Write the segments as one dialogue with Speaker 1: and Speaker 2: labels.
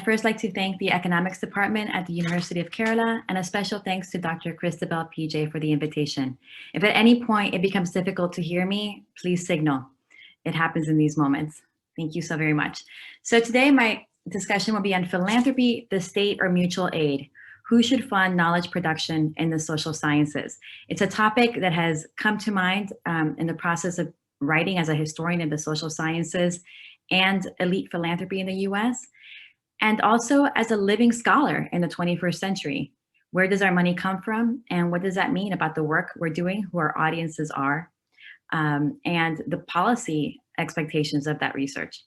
Speaker 1: first like to thank the Economics Department at the University of Kerala, and a special thanks to Dr. Christabell P J for the invitation. If at any point it becomes difficult to hear me, please signal. It happens in these moments. Thank you so very much. So today my discussion will be on philanthropy, the state, or mutual aid. Who should fund knowledge production in the social sciences? It's a topic that has come to mind in the process of writing as a historian of the social sciences and elite philanthropy in the US, and also as a living scholar in the 21st century. Where does our money come from? And what does that mean about the work we're doing, who our audiences are, and the policy expectations of that research?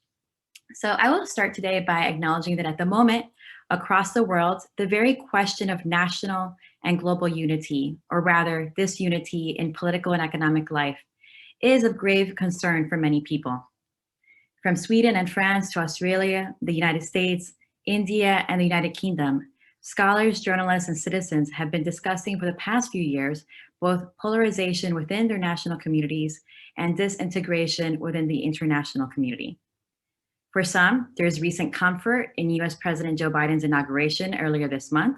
Speaker 1: So I will start today by acknowledging that at the moment, across the world, the very question of national and global unity, or rather disunity in political and economic life, is of grave concern for many people. From Sweden and France to Australia, the United States, India, and the United Kingdom, scholars, journalists, and citizens have been discussing for the past few years both polarization within their national communities and disintegration within the international community. For some, there's recent comfort in US President Joe Biden's inauguration earlier this month.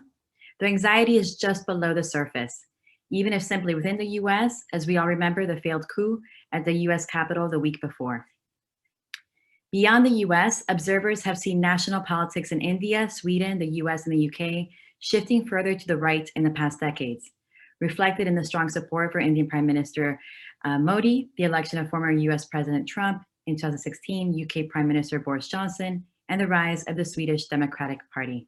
Speaker 1: Their anxiety is just below the surface, even if simply within the US, as we all remember the failed coup at the US Capitol the week before. Beyond the US, observers have seen national politics in India, Sweden, the US, and the UK shifting further to the right in the past decades, reflected in the strong support for Indian Prime Minister Modi, the election of former US President Trump in 2016, UK Prime Minister Boris Johnson, and the rise of the Swedish Democratic Party.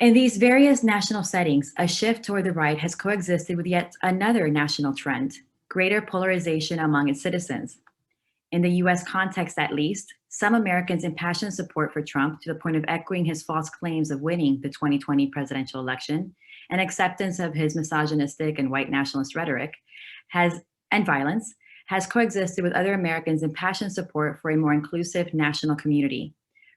Speaker 1: In these various national settings, a shift toward the right has coexisted with yet another national trend, greater polarization among its citizens. In the US context, at least, some Americans impassioned support for Trump to the point of echoing his false claims of winning the 2020 presidential election and acceptance of his misogynistic and white nationalist rhetoric and violence has coexisted with other Americans' impassioned support for a more inclusive national community,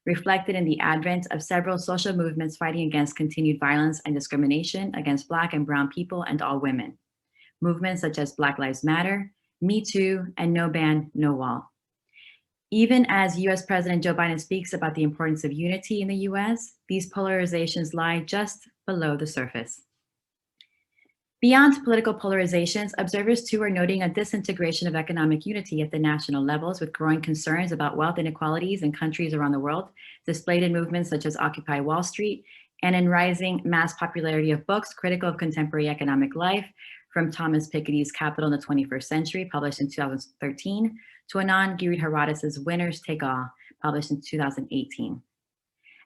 Speaker 1: reflected in the advent of several social movements fighting against continued violence and discrimination against Black and Brown people and all women. Movements such as Black Lives Matter, Me Too, and No Ban, No Wall. Even as US President Joe Biden speaks about the importance of unity in the US, these polarizations lie just below the surface. Beyond political polarizations, observers too are noting a disintegration of economic unity at the national levels, with growing concerns about wealth inequalities in countries around the world, displayed in movements such as Occupy Wall Street, and in rising mass popularity of books critical of contemporary economic life, from Thomas Piketty's Capital in the 21st Century, published in 2013, to Anand Giridharadas' Winners Take All, published in 2018.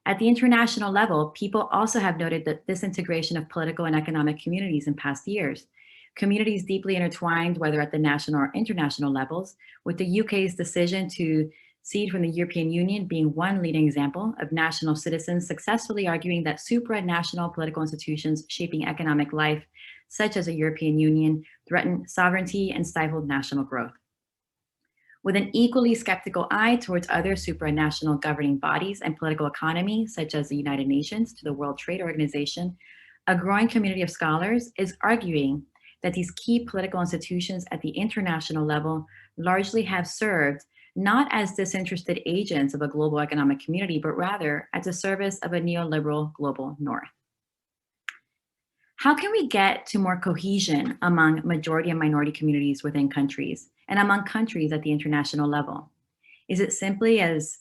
Speaker 1: At the international level, people also have noted the disintegration of political and economic communities in past years. Communities deeply intertwined, whether at the national or international levels, with the UK's decision to cede from the European Union being one leading example of national citizens successfully arguing that supranational political institutions shaping economic life, such as a European Union, threaten sovereignty and stifled national growth. With an equally skeptical eye towards other supranational governing bodies and political economy, such as the United Nations to the World Trade Organization, a growing community of scholars is arguing that these key political institutions at the international level largely have served not as disinterested agents of a global economic community, but rather at the service of a neoliberal global north. How can we get to more cohesion among majority and minority communities within countries and among countries at the international level? Is it simply as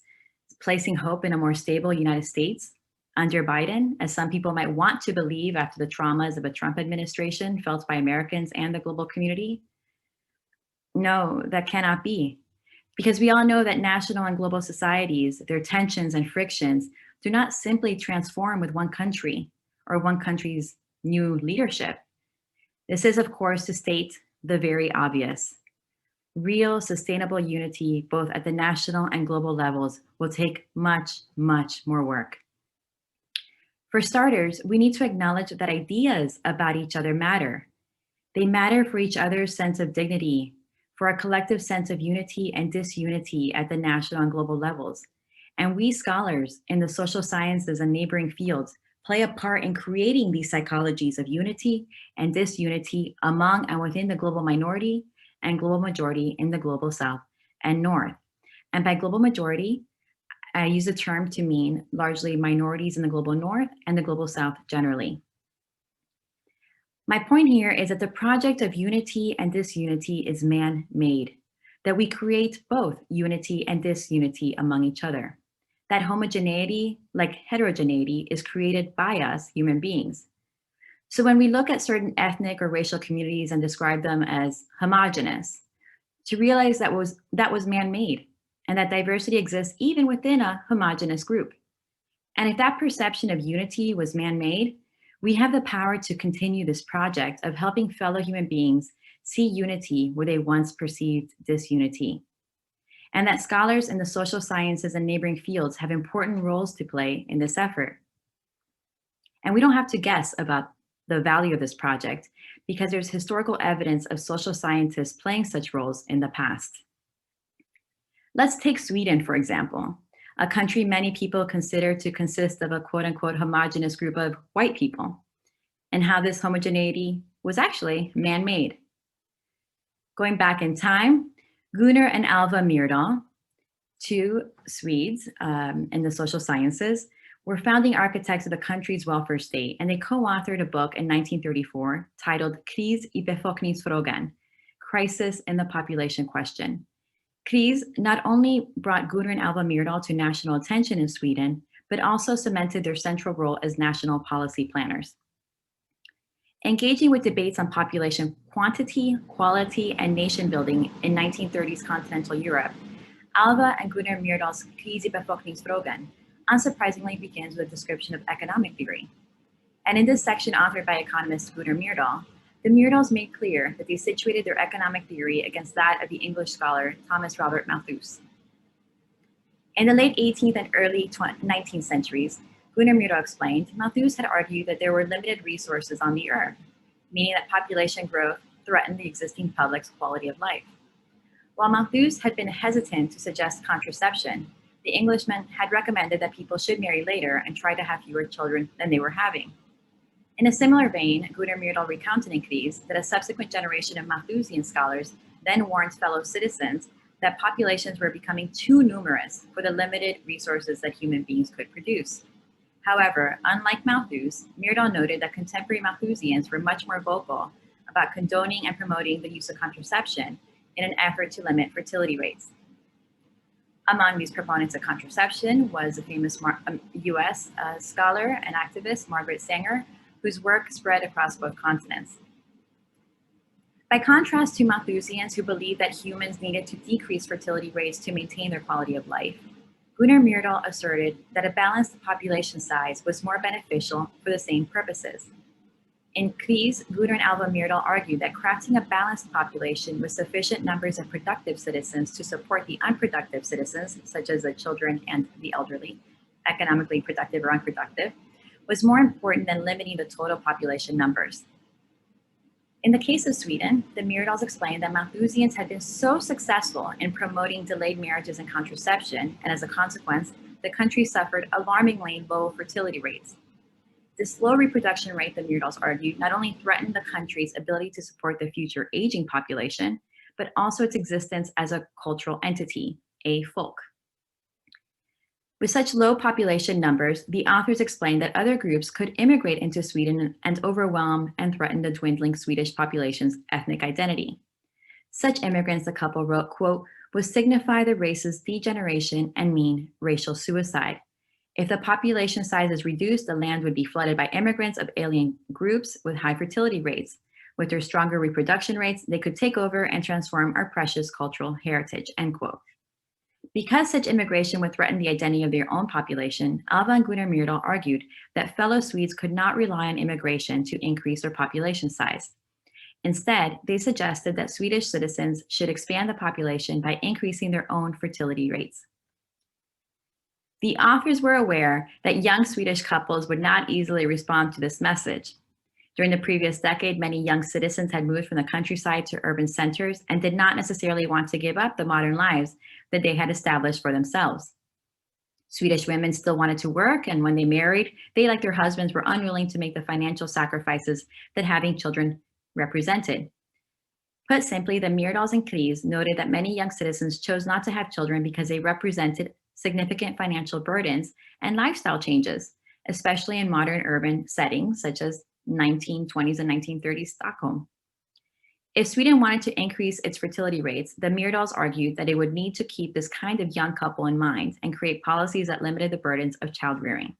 Speaker 1: placing hope in a more stable United States under Biden, as some people might want to believe after the traumas of a Trump administration felt by Americans and the global community? No, that cannot be. Because we all know that national and global societies, their tensions and frictions, do not simply transform with one country or one country's new leadership. This is, of course, to state the very obvious. Real sustainable unity, both at the national and global levels, will take much, much more work. For starters, we need to acknowledge that ideas about each other matter. They matter for each other's sense of dignity, for a collective sense of unity and disunity at the national and global levels. And we scholars in the social sciences and neighboring fields play a part in creating these psychologies of unity and disunity among and within the global minority and global majority in the global South and North. And by global majority, I use the term to mean largely minorities in the global north and the global south generally. My point here is that the project of unity and disunity is man-made, that we create both unity and disunity among each other. That homogeneity, like heterogeneity, is created by us, human beings. So when we look at certain ethnic or racial communities and describe them as homogenous, to realize that was man-made and that diversity exists even within a homogenous group. And if that perception of unity was man-made, we have the power to continue this project of helping fellow human beings see unity where they once perceived disunity. And that scholars in the social sciences and neighboring fields have important roles to play in this effort. And we don't have to guess about the value of this project because there's historical evidence of social scientists playing such roles in the past. Let's take Sweden, for example, a country many people consider to consist of a quote unquote homogenous group of white people, and how this homogeneity was actually man-made. Going back in time, Gunnar and Alva Myrdal, two Swedes in the social sciences, were founding architects of the country's welfare state, and they co-authored a book in 1934 titled Kris I befolkningsfrågan, Crisis in the Population Question. Kris not only brought Gunnar and Alva Myrdal to national attention in Sweden, but also cemented their central role as national policy planners. Engaging with debates on population quantity, quality, and nation building in 1930s continental Europe, Alva and Gunnar Myrdal's Kris I befolkningsfrågan unsurprisingly begins with a description of economic theory. And in this section authored by economist Gunnar Myrdal, the Myrdals made clear that they situated their economic theory against that of the English scholar Thomas Robert Malthus. In the late 18th and early 19th centuries, Gunnar Myrdal explained, Malthus had argued that there were limited resources on the earth, meaning that population growth threatened the existing public's quality of life. While Malthus had been hesitant to suggest contraception, the Englishman had recommended that people should marry later and try to have fewer children than they were having. In a similar vein, Gunnar Myrdal recounted in Kris that a subsequent generation of Malthusian scholars then warned fellow citizens that populations were becoming too numerous for the limited resources that human beings could produce. However, unlike Malthus, Myrdal noted that contemporary Malthusians were much more vocal about condoning and promoting the use of contraception in an effort to limit fertility rates. Among these proponents of contraception was a famous US scholar and activist, Margaret Sanger, whose work spread across both continents. By contrast to Malthusians who believed that humans needed to decrease fertility rates to maintain their quality of life, Gunnar Myrdal asserted that a balanced population size was more beneficial for the same purposes. In Kris, Gunnar and Alva Myrdal argued that crafting a balanced population with sufficient numbers of productive citizens to support the unproductive citizens, such as the children and the elderly, economically productive or unproductive, was more important than limiting the total population numbers. In the case of Sweden, the Myrdals explained that Malthusians had been so successful in promoting delayed marriages and contraception, and as a consequence, the country suffered alarmingly low fertility rates. This low reproduction rate, the Myrdals argued, not only threatened the country's ability to support the future aging population, but also its existence as a cultural entity, a folk. With such low population numbers, the authors explained that other groups could immigrate into Sweden and overwhelm and threaten the dwindling Swedish population's ethnic identity. Such immigrants, the couple wrote, quote, would signify the race's degeneration and mean racial suicide. If the population size is reduced, the land would be flooded by immigrants of alien groups with high fertility rates. With their stronger reproduction rates, they could take over and transform our precious cultural heritage, end quote. Because such immigration would threaten the identity of their own population, Alva and Gunnar Myrdal argued that fellow Swedes could not rely on immigration to increase their population size. Instead, they suggested that Swedish citizens should expand the population by increasing their own fertility rates. The authors were aware that young Swedish couples would not easily respond to this message. During the previous decade, many young citizens had moved from the countryside to urban centers and did not necessarily want to give up the modern lives that they had established for themselves. Swedish women still wanted to work, and when they married, they, like their husbands, were unwilling to make the financial sacrifices that having children represented. Put simply, the Myrdals and Kris noted that many young citizens chose not to have children because they represented significant financial burdens, and lifestyle changes, especially in modern urban settings such as 1920s and 1930s Stockholm. If Sweden wanted to increase its fertility rates, the Myrdals argued that it would need to keep this kind of young couple in mind and create policies that limited the burdens of child rearing.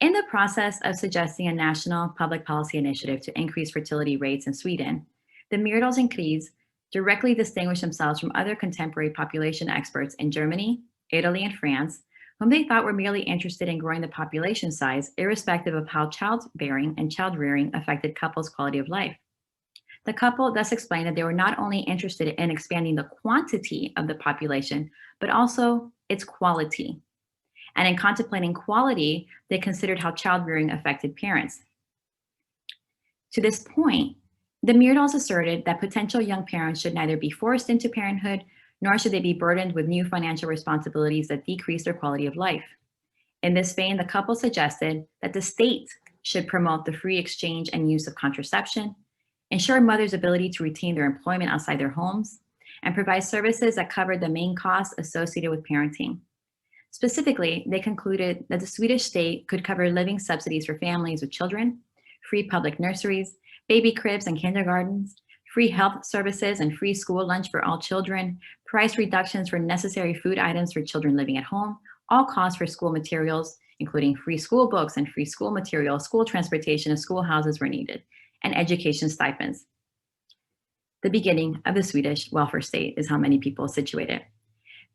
Speaker 1: In the process of suggesting a national public policy initiative to increase fertility rates in Sweden, the Myrdals and Kries directly distinguished themselves from other contemporary population experts in Germany, Italy, and France, whom they thought were merely interested in growing the population size, irrespective of how childbearing and child rearing affected couples' quality of life. The couple thus explained that they were not only interested in expanding the quantity of the population, but also its quality. And in contemplating quality, they considered how child rearing affected parents. To this point, the Myrdals asserted that potential young parents should neither be forced into parenthood, nor should they be burdened with new financial responsibilities that decrease their quality of life. In this vein, the couple suggested that the state should promote the free exchange and use of contraception, ensure mothers' ability to retain their employment outside their homes, and provide services that covered the main costs associated with parenting. Specifically, they concluded that the Swedish state could cover living subsidies for families with children, free public nurseries, baby cribs and kindergartens, free health services and free school lunch for all children, price reductions for necessary food items for children living at home, all costs for school materials, including free school books and free school materials, school transportation, and schoolhouses were needed, and education stipends. The beginning of the Swedish welfare state is how many people situate it.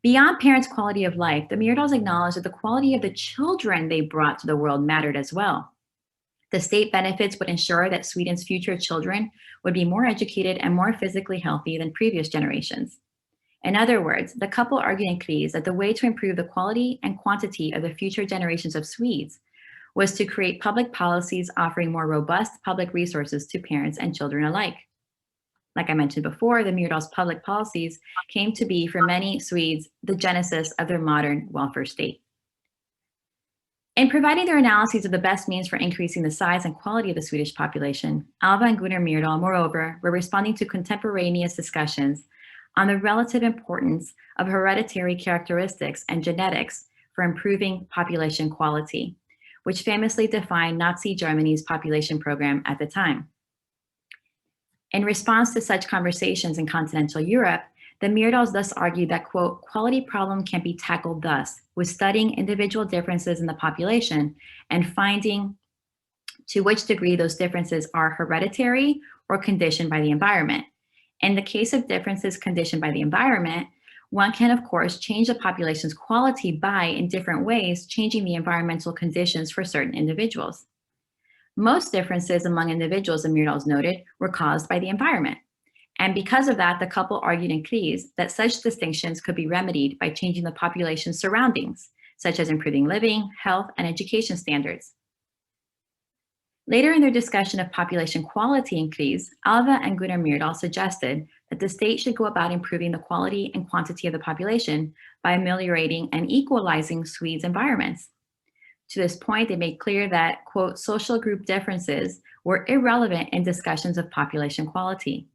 Speaker 1: Beyond parents' quality of life, the Myrdals acknowledged that the quality of the children they brought to the world mattered as well. The state benefits would ensure that Sweden's future children would be more educated and more physically healthy than previous generations. In other words, the couple argued in Kries that the way to improve the quality and quantity of the future generations of Swedes was to create public policies offering more robust public resources to parents and children alike. Like I mentioned before, the Myrdals' public policies came to be, for many Swedes, the genesis of their modern welfare state. In providing their analyses of the best means for increasing the size and quality of the Swedish population, Alva and Gunnar Myrdal, moreover, were responding to contemporaneous discussions on the relative importance of hereditary characteristics and genetics for improving population quality, which famously defined Nazi Germany's population program at the time. In response to such conversations in continental Europe, the Myrdals thus argued that, quote, quality problem can be tackled thus, with studying individual differences in the population and finding to which degree those differences are hereditary or conditioned by the environment. In the case of differences conditioned by the environment, one can, of course, change the population's quality by, in different ways, changing the environmental conditions for certain individuals. Most differences among individuals, the Myrdals noted, were caused by the environment. And because of that, the couple argued in Kries that such distinctions could be remedied by changing the population's surroundings, such as improving living, health, and education standards. Later in their discussion of population quality in Kries, Alva and Gunnar Myrdal suggested that the state should go about improving the quality and quantity of the population by ameliorating and equalizing Swedes' environments. To this point, they made clear that, quote, social group differences were irrelevant in discussions of population quality.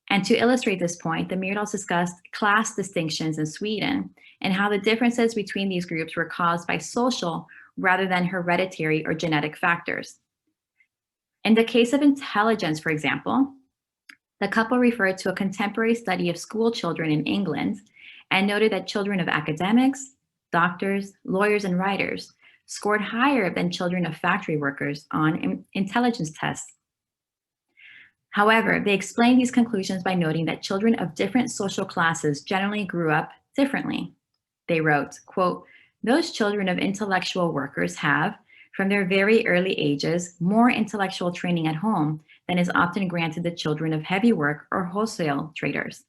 Speaker 1: And to illustrate this point, the Myrdals discussed class distinctions in Sweden and how the differences between these groups were caused by social rather than hereditary or genetic factors. In the case of intelligence, for example, the couple referred to a contemporary study of school children in England and noted that children of academics, doctors, lawyers, and writers scored higher than children of factory workers on intelligence tests. However, they explained these conclusions by noting that children of different social classes generally grew up differently. They wrote, quote, those children of intellectual workers have, from their very early ages, more intellectual training at home than is often granted the children of heavy work or wholesale traders.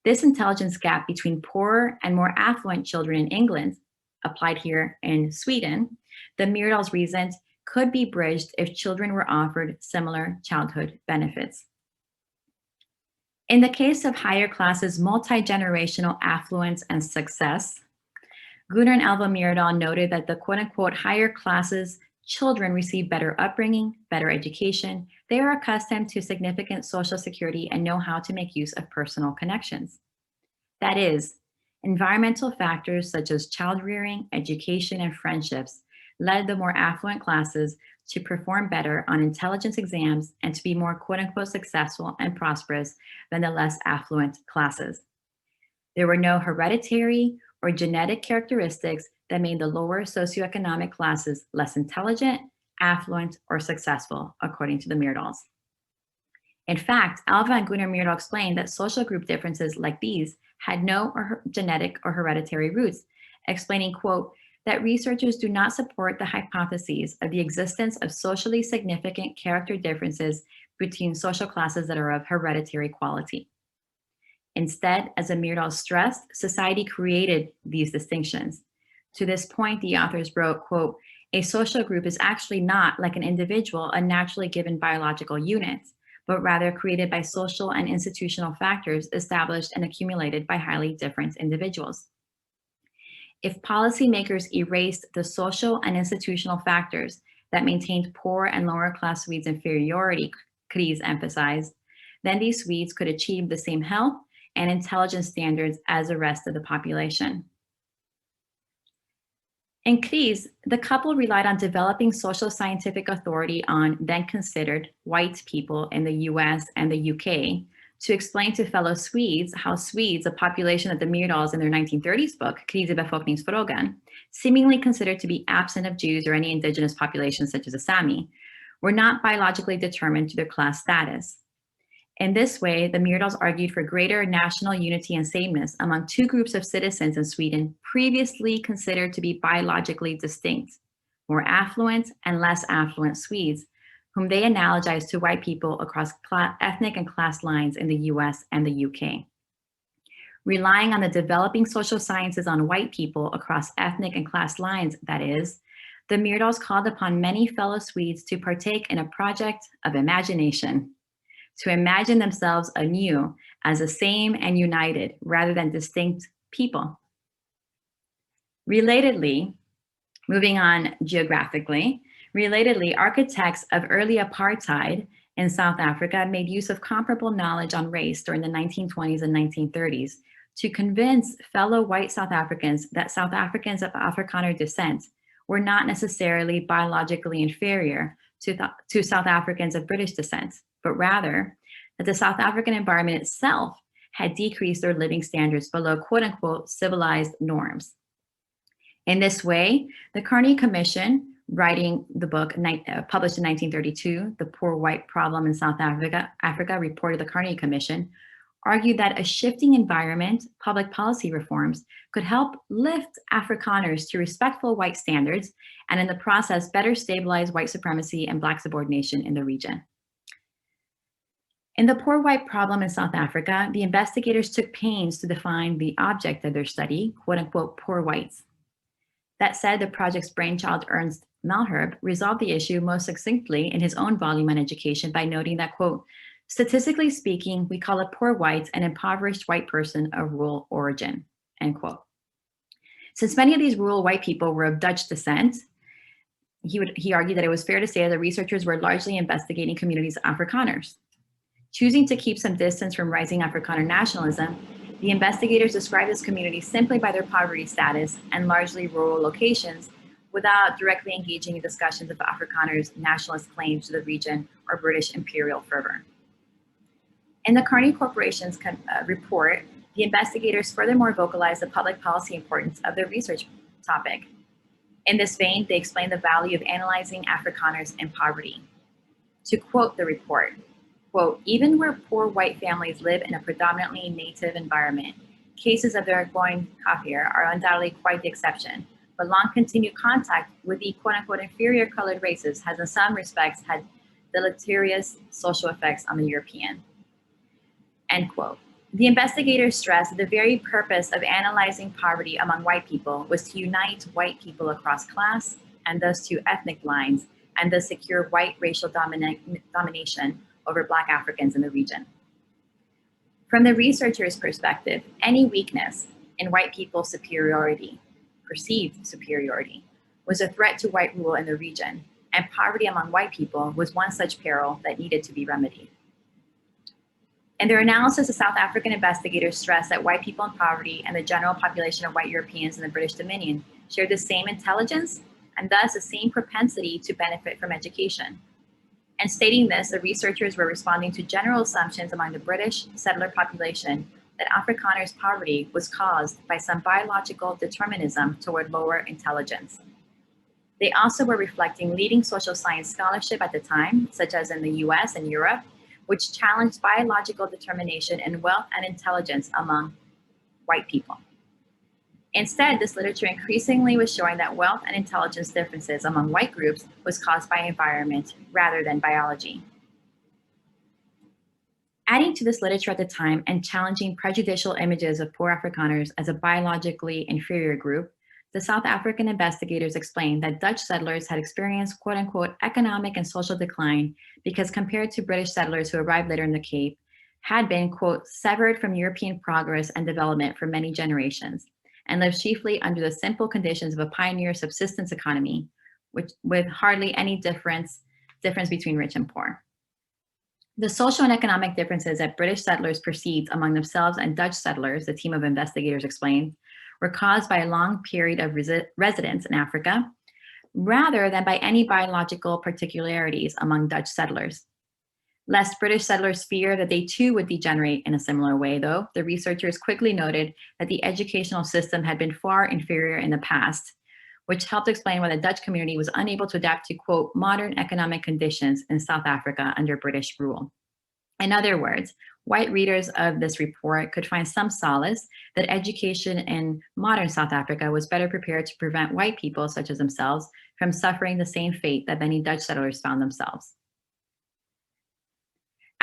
Speaker 1: This intelligence gap between poorer and more affluent children in England, applied here in Sweden, the Myrdals reasoned, could be bridged if children were offered similar childhood benefits. In the case of higher classes' multi-generational affluence and success, Gunnar and Alva Myrdal noted that the quote-unquote higher classes children receive better upbringing, better education. They are accustomed to significant social security and know how to make use of personal connections. That is, Environmental factors such as child rearing, education, and friendships led the more affluent classes to perform better on intelligence exams and to be more quote unquote successful and prosperous than the less affluent classes. There were no hereditary or genetic characteristics that made the lower socioeconomic classes less intelligent, affluent, or successful, according to the Myrdals. In fact, Alva and Gunnar Myrdal explained that social group differences like these had no genetic or hereditary roots, explaining, quote, that researchers do not support the hypotheses of the existence of socially significant character differences between social classes that are of hereditary quality. Instead, as the Myrdals stressed, society created these distinctions. To this point, the authors wrote, quote, a social group is actually not, like an individual, a naturally given biological unit, but rather created by social and institutional factors established and accumulated by highly different individuals. If policymakers erased the social and institutional factors that maintained poor and lower class Swedes' inferiority, Kries emphasized, then these Swedes could achieve the same health and intelligence standards as the rest of the population. In Kries, the couple relied on developing social scientific authority on then considered white people in the US and the UK to explain to fellow Swedes how Swedes, a population that the Myrdals in their 1930s book, Kris i befolkningsfrågan, seemingly considered to be absent of Jews or any indigenous populations such as the Sami, were not biologically determined to their class status. In this way, the Myrdals argued for greater national unity and sameness among two groups of citizens in Sweden previously considered to be biologically distinct, more affluent and less affluent Swedes, whom they analogized to white people across ethnic and class lines in the US and the UK. Relying on the developing social sciences on white people across ethnic and class lines, that is, the Myrdals called upon many fellow Swedes to partake in a project of imagination, to imagine themselves anew as the same and united rather than distinct people. Relatedly, moving on geographically, architects of early apartheid in South Africa made use of comparable knowledge on race during the 1920s and 1930s to convince fellow white South Africans that South Africans of Afrikaner descent were not necessarily biologically inferior to South Africans of British descent, but rather that the South African environment itself had decreased their living standards below quote unquote civilized norms. In this way, the Carnegie Commission, writing the book published in 1932, The Poor White Problem in South Africa, reported the Carnegie Commission, argued that a shifting environment, public policy reforms, could help lift Afrikaners to respectful white standards and in the process better stabilize white supremacy and Black subordination in the region. In The Poor White Problem in South Africa, the investigators took pains to define the object of their study, quote unquote, poor whites. That said, the project's brainchild Ernst Malherbe resolved the issue most succinctly in his own volume on education by noting that, quote, statistically speaking, we call a poor white an impoverished white person of rural origin, end quote. Since many of these rural white people were of Dutch descent, he argued that it was fair to say that the researchers were largely investigating communities of Afrikaners. Choosing to keep some distance from rising Afrikaner nationalism, the investigators described this community simply by their poverty status and largely rural locations without directly engaging in discussions of Afrikaners' nationalist claims to the region or British imperial fervor. In the Carnegie Corporation's report, the investigators furthermore vocalized the public policy importance of their research topic. In this vein, they explained the value of analyzing Afrikaners in poverty. To quote the report, quote, even where poor white families live in a predominantly native environment, cases of their going kafir are undoubtedly quite the exception, but long continued contact with the quote unquote inferior colored races has in some respects had deleterious social effects on the European, end quote. The investigators stressed that the very purpose of analyzing poverty among white people was to unite white people across class and thus to ethnic lines and thus secure white racial domination over Black Africans in the region. From the researchers' perspective, any weakness in white people's superiority, perceived superiority, was a threat to white rule in the region, and poverty among white people was one such peril that needed to be remedied. In their analysis, the South African investigators stressed that white people in poverty and the general population of white Europeans in the British Dominion shared the same intelligence and thus the same propensity to benefit from education. And stating this, the researchers were responding to general assumptions among the British settler population that Afrikaners' poverty was caused by some biological determinism toward lower intelligence. They also were reflecting leading social science scholarship at the time, such as in the US and Europe, which challenged biological determination in wealth and intelligence among white people. Instead, this literature increasingly was showing that wealth and intelligence differences among white groups was caused by environment rather than biology. Adding to this literature at the time and challenging prejudicial images of poor Afrikaners as a biologically inferior group, the South African investigators explained that Dutch settlers had experienced quote unquote economic and social decline because compared to British settlers who arrived later in the Cape, had been quote severed from European progress and development for many generations and lived chiefly under the simple conditions of a pioneer subsistence economy, with hardly any difference between rich and poor. The social and economic differences that British settlers perceived among themselves and Dutch settlers, the team of investigators explained, were caused by a long period of residence in Africa, rather than by any biological particularities among Dutch settlers. Lest British settlers fear that they too would degenerate in a similar way, though, the researchers quickly noted that the educational system had been far inferior in the past, which helped explain why the Dutch community was unable to adapt to, quote, modern economic conditions in South Africa under British rule. In other words, white readers of this report could find some solace that education in modern South Africa was better prepared to prevent white people, such as themselves, from suffering the same fate that many Dutch settlers found themselves.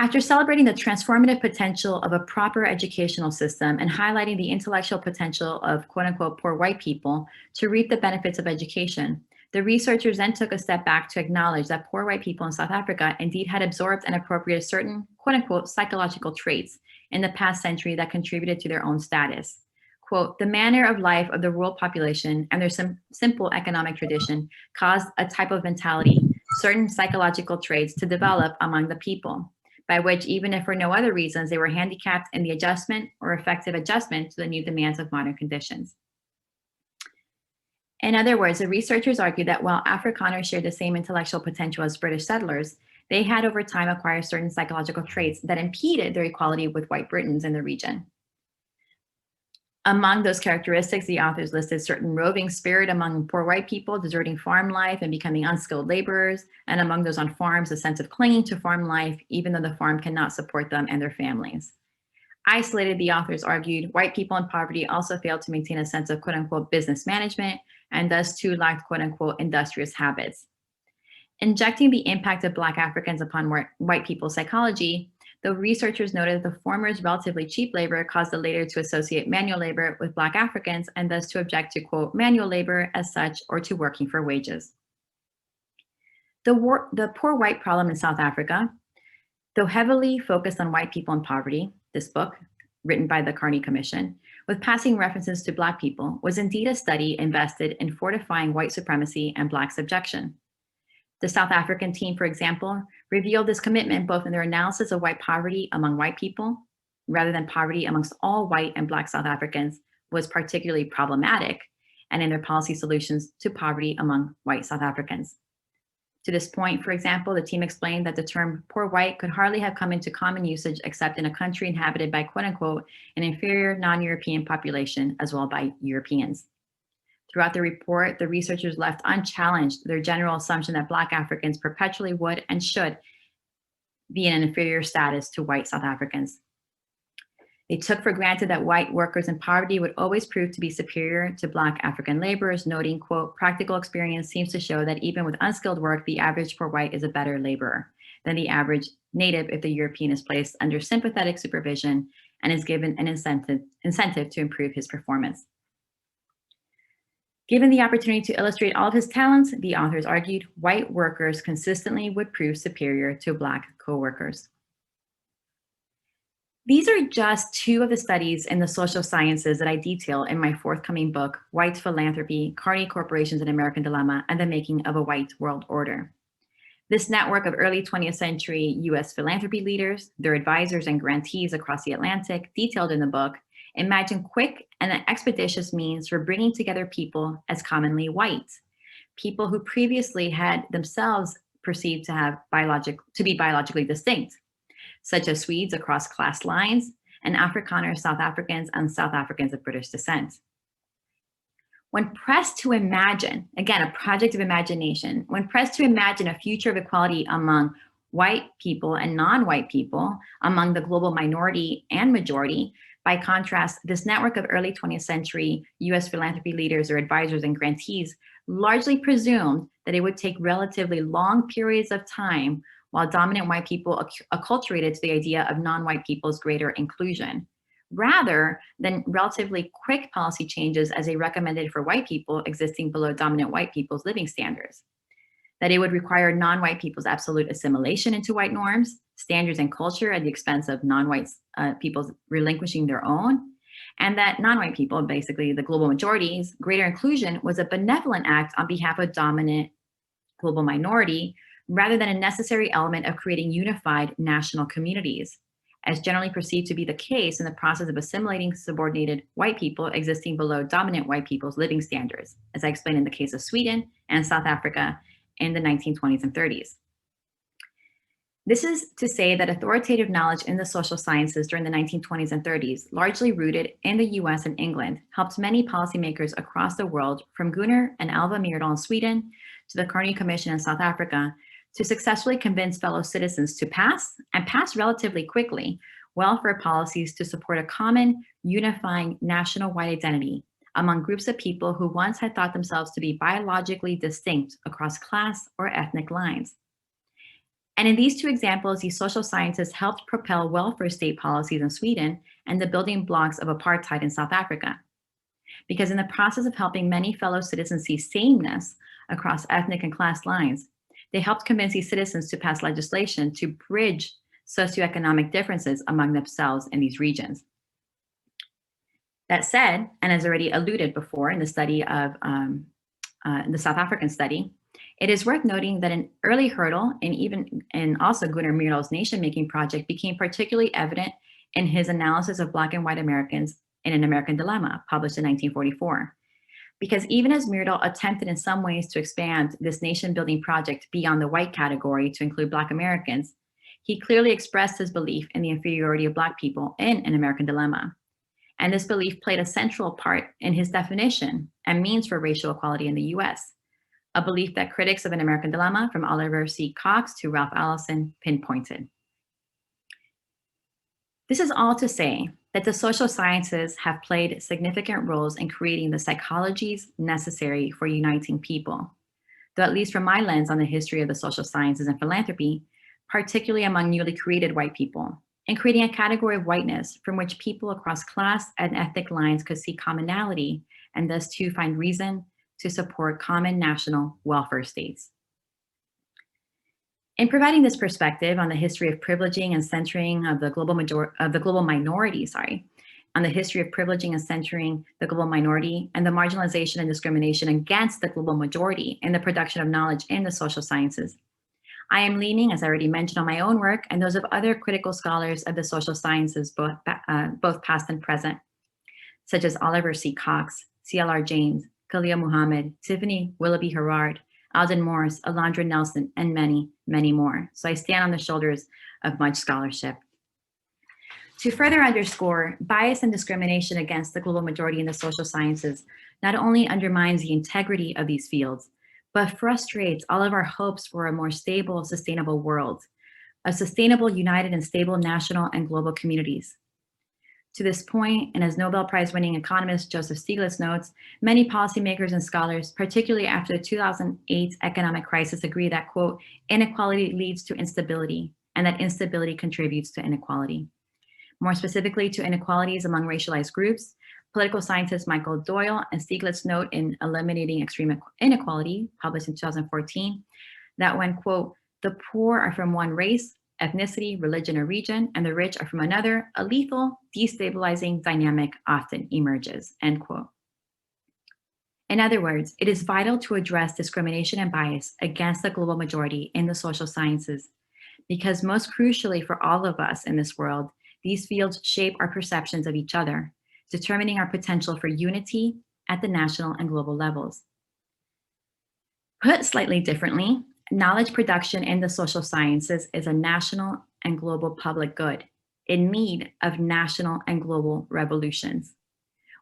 Speaker 1: After celebrating the transformative potential of a proper educational system and highlighting the intellectual potential of quote unquote poor white people to reap the benefits of education, the researchers then took a step back to acknowledge that poor white people in South Africa indeed had absorbed and appropriated certain quote unquote psychological traits in the past century that contributed to their own status. Quote, the manner of life of the rural population and their simple economic tradition caused a type of mentality, certain psychological traits to develop among the people, by which, even if for no other reasons, they were handicapped in the adjustment or effective adjustment to the new demands of modern conditions. In other words, the researchers argued that while Afrikaners shared the same intellectual potential as British settlers, they had over time acquired certain psychological traits that impeded their equality with white Britons in the region. Among those characteristics, the authors listed certain roving spirit among poor white people, deserting farm life and becoming unskilled laborers, and among those on farms, a sense of clinging to farm life, even though the farm cannot support them and their families. Isolated, the authors argued, white people in poverty also failed to maintain a sense of quote unquote business management and thus too lacked quote unquote industrious habits. Injecting the impact of Black Africans upon white people's psychology, the researchers noted that the former's relatively cheap labor caused the later to associate manual labor with Black Africans and thus to object to, quote, manual labor as such or to working for wages. The poor white problem in South Africa, though heavily focused on white people in poverty, this book, written by the Carney Commission, with passing references to Black people, was indeed a study invested in fortifying white supremacy and Black subjection. The South African team, for example, revealed this commitment both in their analysis of white poverty among white people, rather than poverty amongst all white and Black South Africans was particularly problematic, and in their policy solutions to poverty among white South Africans. To this point, for example, the team explained that the term poor white could hardly have come into common usage except in a country inhabited by quote unquote an inferior non-European population as well by Europeans. Throughout the report, the researchers left unchallenged their general assumption that Black Africans perpetually would and should be in an inferior status to white South Africans. They took for granted that white workers in poverty would always prove to be superior to Black African laborers, noting, quote, practical experience seems to show that even with unskilled work, the average poor white is a better laborer than the average native if the European is placed under sympathetic supervision and is given an incentive to improve his performance. Given the opportunity to illustrate all of his talents, the authors argued white workers consistently would prove superior to Black co-workers. These are just two of the studies in the social sciences that I detail in my forthcoming book, White Philanthropy, Carney Corporations and American Dilemma, and the Making of a White World Order. This network of early 20th century US philanthropy leaders, their advisors and grantees across the Atlantic, detailed in the book, imagined quick and expeditious means for bringing together people as commonly white, people who previously had themselves perceived to be biologically distinct, such as Swedes across class lines and Afrikaners, South Africans, and South Africans of British descent. When pressed to imagine, again, a project of imagination, when pressed to imagine a future of equality among white people and non-white people, among the global minority and majority, by contrast, this network of early 20th century US philanthropy leaders or advisors and grantees largely presumed that it would take relatively long periods of time while dominant white people acculturated to the idea of non-white people's greater inclusion, rather than relatively quick policy changes as they recommended for white people existing below dominant white people's living standards. That it would require non-white people's absolute assimilation into white norms, standards, and culture at the expense of non-white people's relinquishing their own, and that non-white people, basically the global majorities, greater inclusion was a benevolent act on behalf of dominant global minority, rather than a necessary element of creating unified national communities, as generally perceived to be the case in the process of assimilating subordinated white people existing below dominant white people's living standards, as I explained in the case of Sweden and South Africa in the 1920s and 30s. This is to say that authoritative knowledge in the social sciences during the 1920s and 30s, largely rooted in the US and England, helped many policymakers across the world, from Gunnar and Alva Myrdal in Sweden to the Carnegie Commission in South Africa, to successfully convince fellow citizens to pass, and pass relatively quickly, welfare policies to support a common, unifying national white identity among groups of people who once had thought themselves to be biologically distinct across class or ethnic lines. And in these two examples, these social sciences helped propel welfare state policies in Sweden and the building blocks of apartheid in South Africa. Because in the process of helping many fellow citizens see sameness across ethnic and class lines, they helped convince these citizens to pass legislation to bridge socioeconomic differences among themselves in these regions. That said, and as already alluded before in the study of the South African study, it is worth noting that an early hurdle and also Gunnar Myrdal's nation-making project became particularly evident in his analysis of Black and white Americans in An American Dilemma, published in 1944. Because even as Myrdal attempted in some ways to expand this nation-building project beyond the white category to include Black Americans, he clearly expressed his belief in the inferiority of Black people in An American Dilemma. And this belief played a central part in his definition and means for racial equality in the US, a belief that critics of An American Dilemma, from Oliver C. Cox to Ralph Ellison, pinpointed. This is all to say that the social sciences have played significant roles in creating the psychologies necessary for uniting people, though at least from my lens on the history of the social sciences and philanthropy, particularly among newly created white people, and creating a category of whiteness from which people across class and ethnic lines could see commonality and thus too find reason to support common national welfare states. In providing this perspective on the history of privileging and centering of the global minority, on the history of privileging and centering the global minority and the marginalization and discrimination against the global majority in the production of knowledge in the social sciences, I am leaning, as I already mentioned, on my own work and those of other critical scholars of the social sciences, both past and present, such as Oliver C. Cox, C.L.R. James, Khalil Muhammad, Tiffany Willoughby Herard, Alden Morris, Alondra Nelson, and many, many more. So I stand on the shoulders of much scholarship. To further underscore, bias and discrimination against the global majority in the social sciences not only undermines the integrity of these fields, but frustrates all of our hopes for a more stable, sustainable world, of sustainable, united, and stable national and global communities. To this point, and as Nobel Prize-winning economist Joseph Stiglitz notes, many policymakers and scholars, particularly after the 2008 economic crisis, agree that, quote, inequality leads to instability, and that instability contributes to inequality. More specifically, to inequalities among racialized groups, political scientist Michael Doyle and Stiglitz note in Eliminating Extreme Inequality, published in 2014, that when, quote, the poor are from one race, ethnicity, religion, or region, and the rich are from another, a lethal, destabilizing dynamic often emerges, end quote. In other words, it is vital to address discrimination and bias against the global majority in the social sciences, because most crucially for all of us in this world, these fields shape our perceptions of each other, determining our potential for unity at the national and global levels. Put slightly differently, knowledge production in the social sciences is a national and global public good in need of national and global revolutions.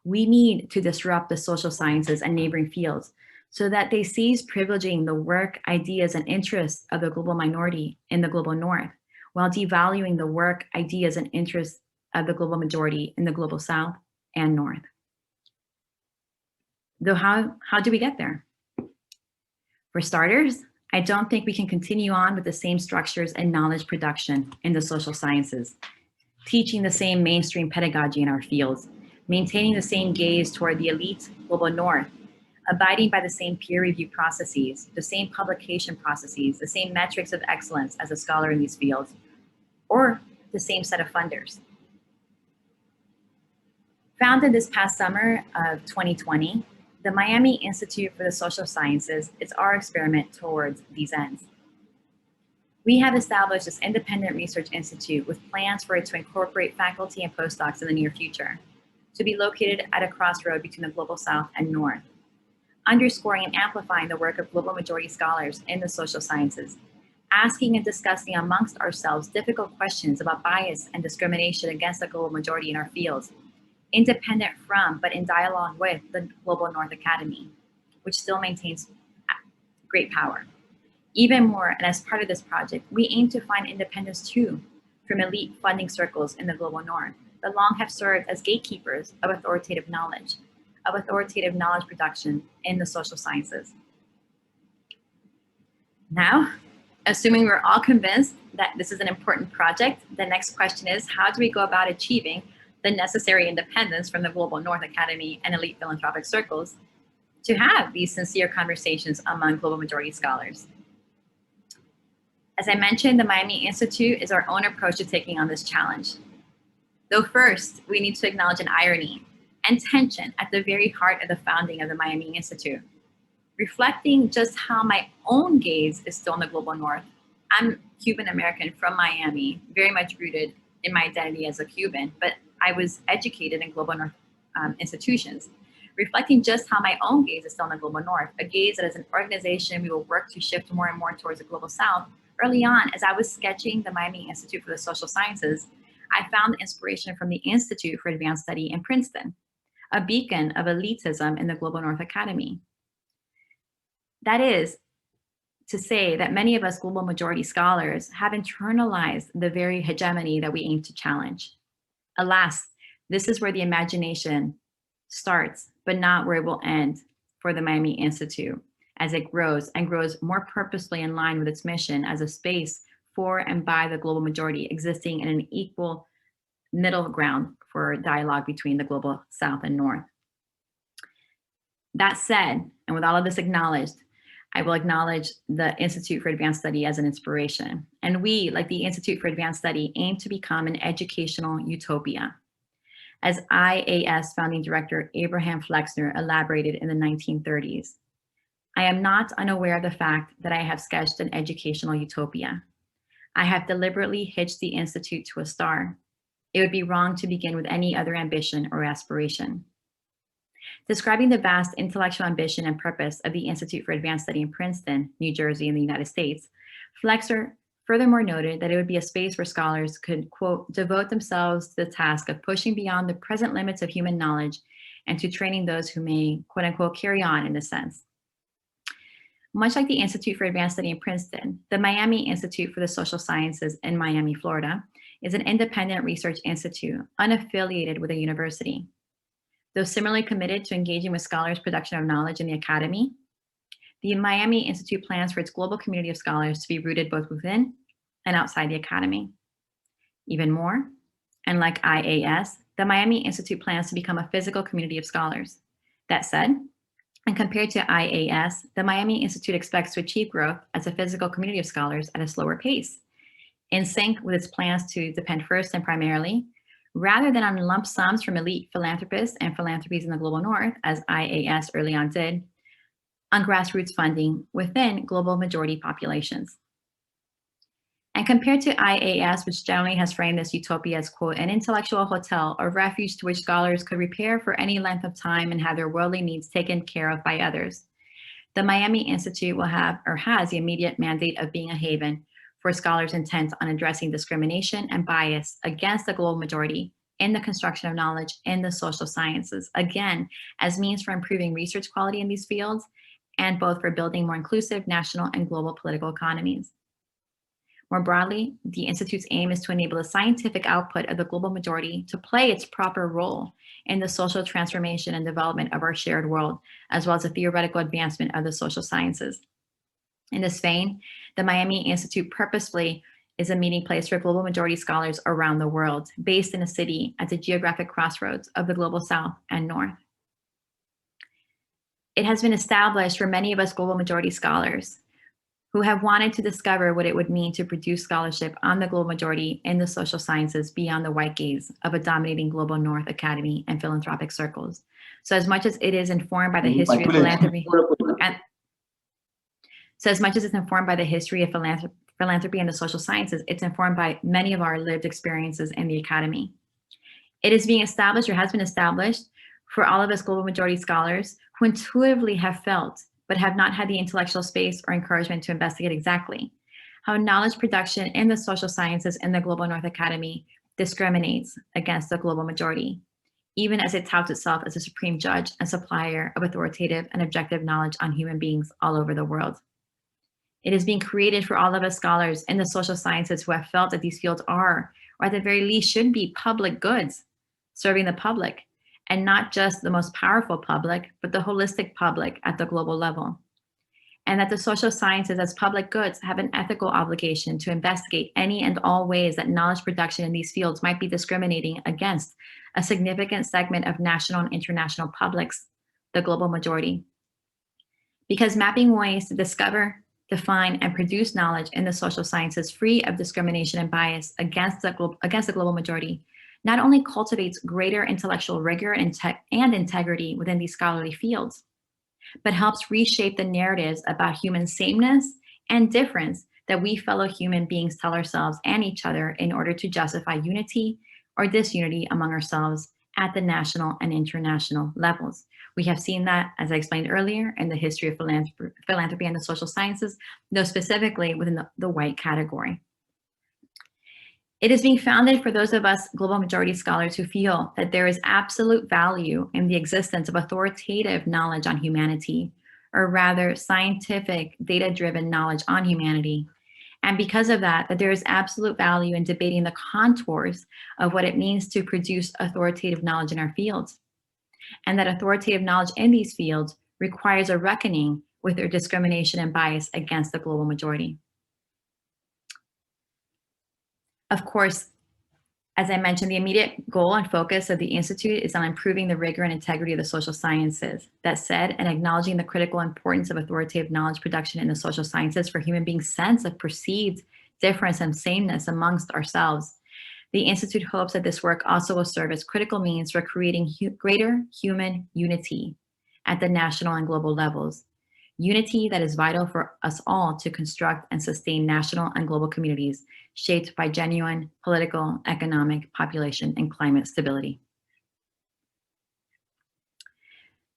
Speaker 1: We need to disrupt the social sciences and neighboring fields so that they cease privileging the work, ideas, and interests of the global minority in the global north, while devaluing the work, ideas, and interests of the global majority in the global south and north. Though how do we get there? For starters, I don't think we can continue on with the same structures and knowledge production in the social sciences, teaching the same mainstream pedagogy in our fields, maintaining the same gaze toward the elite global north, abiding by the same peer review processes, the same publication processes, the same metrics of excellence as a scholar in these fields, or the same set of funders. Founded this past summer of 2020, the Miami Institute for the Social Sciences is our experiment towards these ends. We have established this independent research institute with plans for it to incorporate faculty and postdocs in the near future, to be located at a crossroad between the global south and north, underscoring and amplifying the work of global majority scholars in the social sciences, asking and discussing amongst ourselves difficult questions about bias and discrimination against the global majority in our fields, independent from, but in dialogue with, the Global North Academy, which still maintains great power. Even more, and as part of this project, we aim to find independence too from elite funding circles in the Global North that long have served as gatekeepers of authoritative knowledge production in the social sciences. Now, assuming we're all convinced that this is an important project, the next question is, how do we go about achieving the necessary independence from the Global North Academy and elite philanthropic circles to have these sincere conversations among global majority scholars? As I mentioned, the Miami Institute is our own approach to taking on this challenge. Though first, we need to acknowledge an irony and tension at the very heart of the founding of the Miami Institute, reflecting just how my own gaze is still in the global north. I'm Cuban American from Miami, very much rooted in my identity as a Cuban, but I was educated in global north institutions, reflecting just how my own gaze is still in the global north, a gaze that as an organization we will work to shift more and more towards the global south. Early on, as I was sketching the Miami Institute for the Social Sciences, I found inspiration from the Institute for Advanced Study in Princeton, a beacon of elitism in the Global North Academy. That is to say that many of us global majority scholars have internalized the very hegemony that we aim to challenge. Alas, this is where the imagination starts, but not where it will end for the Miami Institute as it grows and grows more purposefully in line with its mission as a space for and by the global majority, existing in an equal middle ground for dialogue between the global south and north. That said, and with all of this acknowledged, I will acknowledge the Institute for Advanced Study as an inspiration. And we, like the Institute for Advanced Study, aim to become an educational utopia. As IAS founding director Abraham Flexner elaborated in the 1930s, I am not unaware of the fact that I have sketched an educational utopia. I have deliberately hitched the Institute to a star. It would be wrong to begin with any other ambition or aspiration. Describing the vast intellectual ambition and purpose of the Institute for Advanced Study in Princeton, New Jersey, in the United States, Flexner furthermore noted that it would be a space where scholars could, quote, devote themselves to the task of pushing beyond the present limits of human knowledge and to training those who may, quote unquote, carry on in a sense. Much like the Institute for Advanced Study in Princeton, the Miami Institute for the Social Sciences in Miami, Florida, is an independent research institute unaffiliated with a university. Though similarly committed to engaging with scholars' production of knowledge in the academy, the Miami Institute plans for its global community of scholars to be rooted both within and outside the academy. Even more, and like IAS, the Miami Institute plans to become a physical community of scholars. That said, and compared to IAS, the Miami Institute expects to achieve growth as a physical community of scholars at a slower pace, in sync with its plans to depend first and primarily, rather than on lump sums from elite philanthropists and philanthropies in the global north, as IAS early on did, on grassroots funding within global majority populations. And compared to IAS, which generally has framed this utopia as, quote, an intellectual hotel or refuge to which scholars could repair for any length of time and have their worldly needs taken care of by others, the Miami Institute will have or has the immediate mandate of being a haven for scholars intent on addressing discrimination and bias against the global majority in the construction of knowledge in the social sciences, again, as means for improving research quality in these fields and both for building more inclusive national and global political economies. More broadly, the Institute's aim is to enable the scientific output of the global majority to play its proper role in the social transformation and development of our shared world, as well as the theoretical advancement of the social sciences. In this vein, the Miami Institute purposefully is a meeting place for global majority scholars around the world, based in a city at the geographic crossroads of the global South and North. It has been established for many of us global majority scholars who have wanted to discover what it would mean to produce scholarship on the global majority in the social sciences beyond the white gaze of a dominating global North academy and philanthropic circles. So as much as it is informed by the history of philanthropy, philanthropy and the social sciences, it's informed by many of our lived experiences in the academy. It is being established or has been established for all of us global majority scholars who intuitively have felt but have not had the intellectual space or encouragement to investigate exactly how knowledge production in the social sciences in the Global North Academy discriminates against the global majority, even as it touts itself as a supreme judge and supplier of authoritative and objective knowledge on human beings all over the world. It is being created for all of us scholars in the social sciences who have felt that these fields are, or at the very least should be, public goods, serving the public, and not just the most powerful public, but the holistic public at the global level. And that the social sciences as public goods have an ethical obligation to investigate any and all ways that knowledge production in these fields might be discriminating against a significant segment of national and international publics, the global majority. Because mapping ways to discover, define, and produce knowledge in the social sciences free of discrimination and bias against the global majority not only cultivates greater intellectual rigor and integrity within these scholarly fields, but helps reshape the narratives about human sameness and difference that we fellow human beings tell ourselves and each other in order to justify unity or disunity among ourselves at the national and international levels. We have seen that, as I explained earlier, in the history of philanthropy and the social sciences, though specifically within the white category. It is being founded for those of us global majority scholars who feel that there is absolute value in the existence of authoritative knowledge on humanity, or rather scientific, data-driven knowledge on humanity. And because of that there is absolute value in debating the contours of what it means to produce authoritative knowledge in our fields. And that authoritative knowledge in these fields requires a reckoning with their discrimination and bias against the global majority. Of course, as I mentioned, the immediate goal and focus of the Institute is on improving the rigor and integrity of the social sciences. That said, and acknowledging the critical importance of authoritative knowledge production in the social sciences for human beings' sense of perceived difference and sameness amongst ourselves, the Institute hopes that this work also will serve as critical means for creating greater human unity at the national and global levels. Unity that is vital for us all to construct and sustain national and global communities shaped by genuine political, economic, population, and climate stability.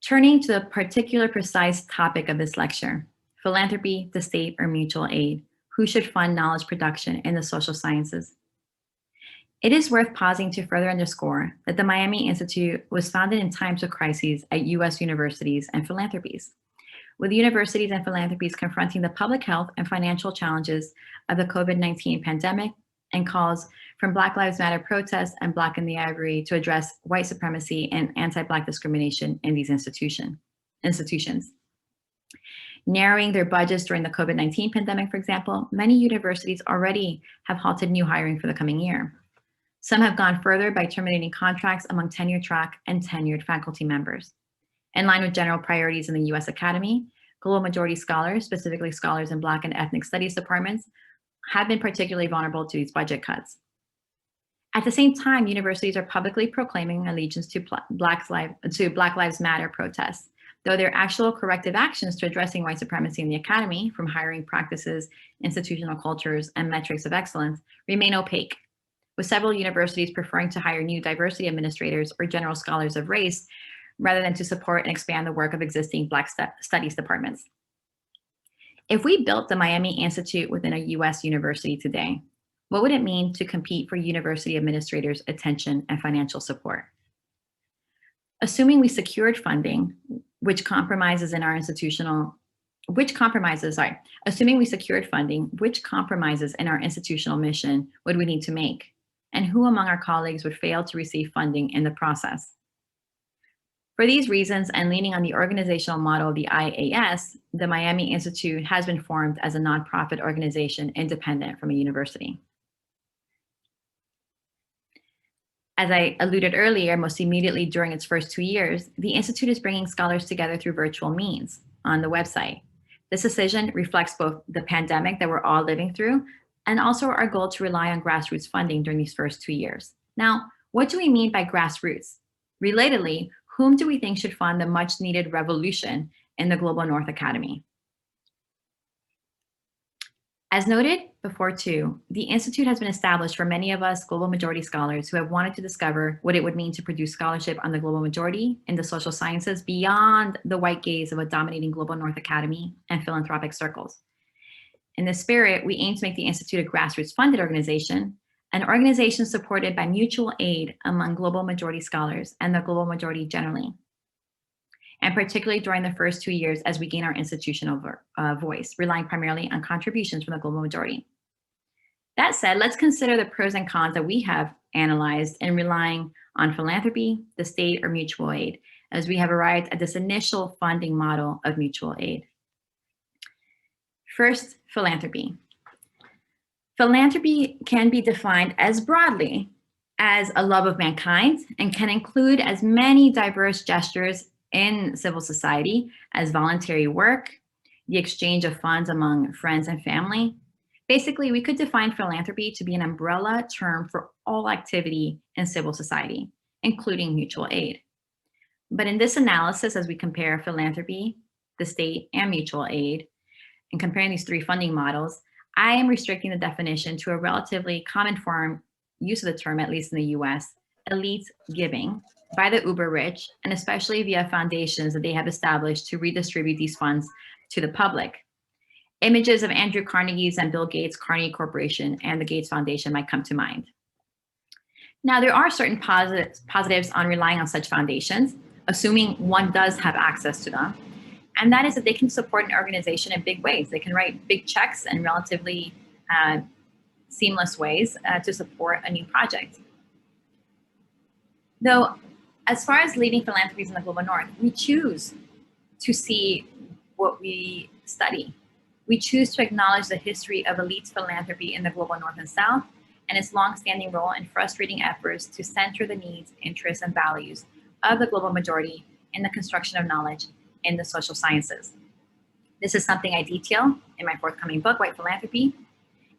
Speaker 1: Turning to the particular precise topic of this lecture, philanthropy, the state, or mutual aid, who should fund knowledge production in the social sciences? It is worth pausing to further underscore that the Miami Institute was founded in times of crises at US universities and philanthropies, with universities and philanthropies confronting the public health and financial challenges of the COVID-19 pandemic and calls from Black Lives Matter protests and Black in the Ivory to address white supremacy and anti-Black discrimination in these institutions. Narrowing their budgets during the COVID-19 pandemic, for example, many universities already have halted new hiring for the coming year. Some have gone further by terminating contracts among tenure-track and tenured faculty members. In line with general priorities in the US Academy, global majority scholars, specifically scholars in Black and ethnic studies departments, have been particularly vulnerable to these budget cuts. At the same time, universities are publicly proclaiming allegiance to Black Lives Matter protests though their actual corrective actions to addressing white supremacy in the academy, from hiring practices, institutional cultures, and metrics of excellence, remain opaque, with several universities preferring to hire new diversity administrators or general scholars of race rather than to support and expand the work of existing Black studies departments. If we built the Miami Institute within a US university today, what would it mean to compete for university administrators' attention and financial support? Assuming we secured funding, assuming we secured funding, which compromises in our institutional mission would we need to make? And who among our colleagues would fail to receive funding in the process? For these reasons, and leaning on the organizational model of the IAS, the Miami Institute has been formed as a nonprofit organization independent from a university. As I alluded earlier, most immediately during its first 2 years, the Institute is bringing scholars together through virtual means on the website. This decision reflects both the pandemic that we're all living through and also our goal to rely on grassroots funding during these first 2 years. Now, what do we mean by grassroots? Relatedly, whom do we think should fund the much needed revolution in the Global North Academy? As noted before too, the Institute has been established for many of us global majority scholars who have wanted to discover what it would mean to produce scholarship on the global majority in the social sciences beyond the white gaze of a dominating Global North Academy and philanthropic circles. In this spirit, we aim to make the Institute a grassroots funded organization, an organization supported by mutual aid among global majority scholars and the global majority generally, and particularly during the first 2 years as we gain our institutional voice, relying primarily on contributions from the global majority. That said, let's consider the pros and cons that we have analyzed in relying on philanthropy, the state, or mutual aid, as we have arrived at this initial funding model of mutual aid. First, philanthropy. Philanthropy can be defined as broadly as a love of mankind and can include as many diverse gestures in civil society as voluntary work, the exchange of funds among friends and family. Basically, we could define philanthropy to be an umbrella term for all activity in civil society, including mutual aid. But in this analysis, as we compare philanthropy, the state, and mutual aid, and comparing these three funding models, I am restricting the definition to a relatively common form use of the term, at least in the US, elite giving by the uber rich, and especially via foundations that they have established to redistribute these funds to the public. Images of Andrew Carnegie's and Bill Gates' Carnegie Corporation and the Gates Foundation might come to mind. Now, there are certain positives on relying on such foundations, assuming one does have access to them. And that is that they can support an organization in big ways. They can write big checks in relatively seamless ways to support a new project. Though, as far as leading philanthropies in the Global North, we choose to see what we study. We choose to acknowledge the history of elite philanthropy in the Global North and South and its longstanding role in frustrating efforts to center the needs, interests, and values of the global majority in the construction of knowledge in the social sciences. This is something I detail in my forthcoming book, White Philanthropy.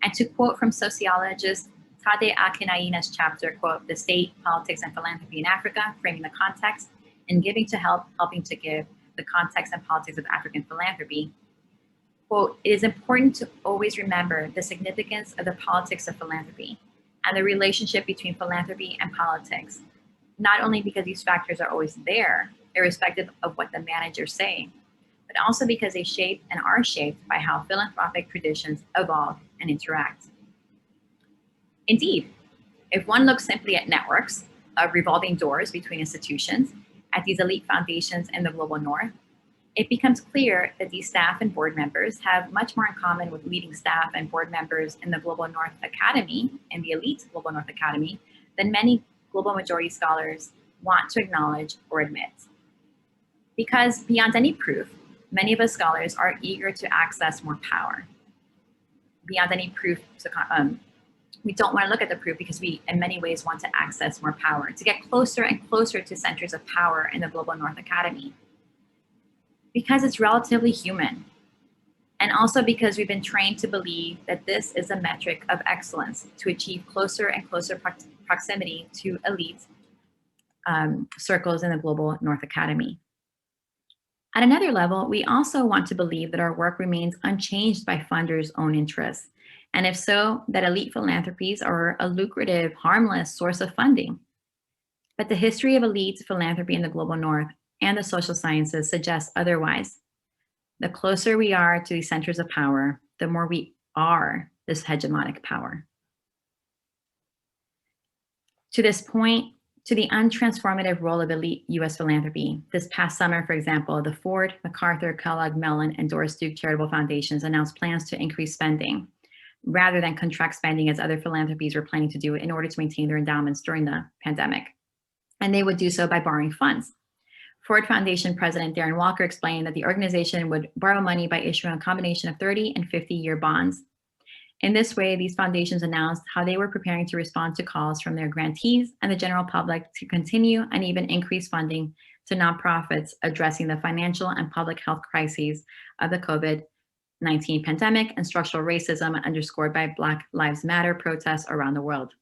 Speaker 1: And to quote from sociologist Tade Akinayina's chapter, quote, "The State, Politics, and Philanthropy in Africa, Framing the Context, and Giving to Help, Helping to Give, the Context and Politics of African Philanthropy," quote, "It is important to always remember the significance of the politics of philanthropy and the relationship between philanthropy and politics, not only because these factors are always there, irrespective of what the managers say, but also because they shape and are shaped by how philanthropic traditions evolve and interact." Indeed, if one looks simply at networks of revolving doors between institutions at these elite foundations in the Global North, it becomes clear that these staff and board members have much more in common with leading staff and board members in the Global North Academy and the elite Global North Academy than many global majority scholars want to acknowledge or admit. Because beyond any proof, many of us scholars are eager to access more power. Beyond any proof, we don't want to look at the proof because we, in many ways, want to access more power, to get closer and closer to centers of power in the Global North Academy. Because it's relatively human. And also because we've been trained to believe that this is a metric of excellence to achieve closer and closer proximity to elite circles in the Global North Academy. At another level, we also want to believe that our work remains unchanged by funders' own interests, and if so, that elite philanthropies are a lucrative, harmless source of funding. But the history of elite philanthropy in the global north and the social sciences suggests otherwise. The closer we are to these centers of power, the more we are this hegemonic power. To this point, to the untransformative role of elite US philanthropy, this past summer, for example, the Ford, MacArthur, Kellogg, Mellon, and Doris Duke charitable foundations announced plans to increase spending rather than contract spending as other philanthropies were planning to do in order to maintain their endowments during the pandemic. And they would do so by borrowing funds. Ford Foundation President Darren Walker explained that the organization would borrow money by issuing a combination of 30 and 50-year bonds. In this way, these foundations announced how they were preparing to respond to calls from their grantees and the general public to continue and even increase funding to nonprofits addressing the financial and public health crises of the COVID-19 pandemic and structural racism underscored by Black Lives Matter protests around the world.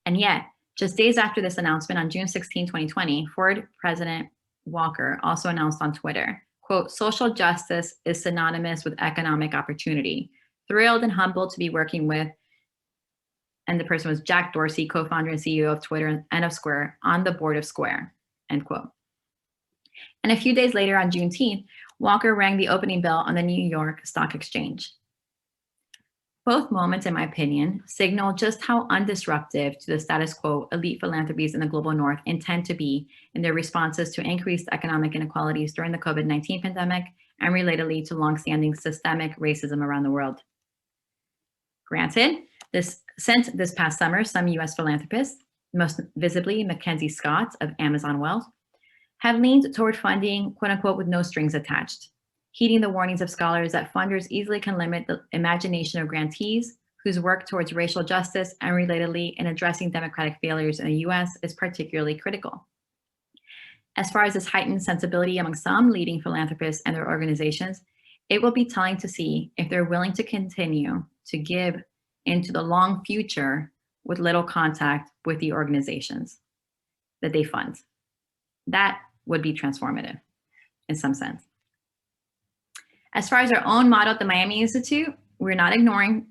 Speaker 1: And yet, just days after this announcement on June 16, 2020, Ford President Walker also announced on Twitter, quote, "Social justice is synonymous with economic opportunity. Thrilled and humbled to be working with," and the person was Jack Dorsey, co-founder and CEO of Twitter and of Square, on the board of Square, end quote. And a few days later on Juneteenth, Walker rang the opening bell on the New York Stock Exchange. Both moments, in my opinion, signal just how undisruptive to the status quo elite philanthropies in the global north intend to be in their responses to increased economic inequalities during the COVID-19 pandemic and relatedly to longstanding systemic racism around the world. Granted, since this past summer, some US philanthropists, most visibly Mackenzie Scott of Amazon Wealth, have leaned toward funding, quote unquote, with no strings attached, heeding the warnings of scholars that funders easily can limit the imagination of grantees whose work towards racial justice and relatedly in addressing democratic failures in the US is particularly critical. As far as this heightened sensibility among some leading philanthropists and their organizations, it will be telling to see if they're willing to continue to give into the long future with little contact with the organizations that they fund. That would be transformative in some sense. As far as our own model at the Miami Institute, we're not ignoring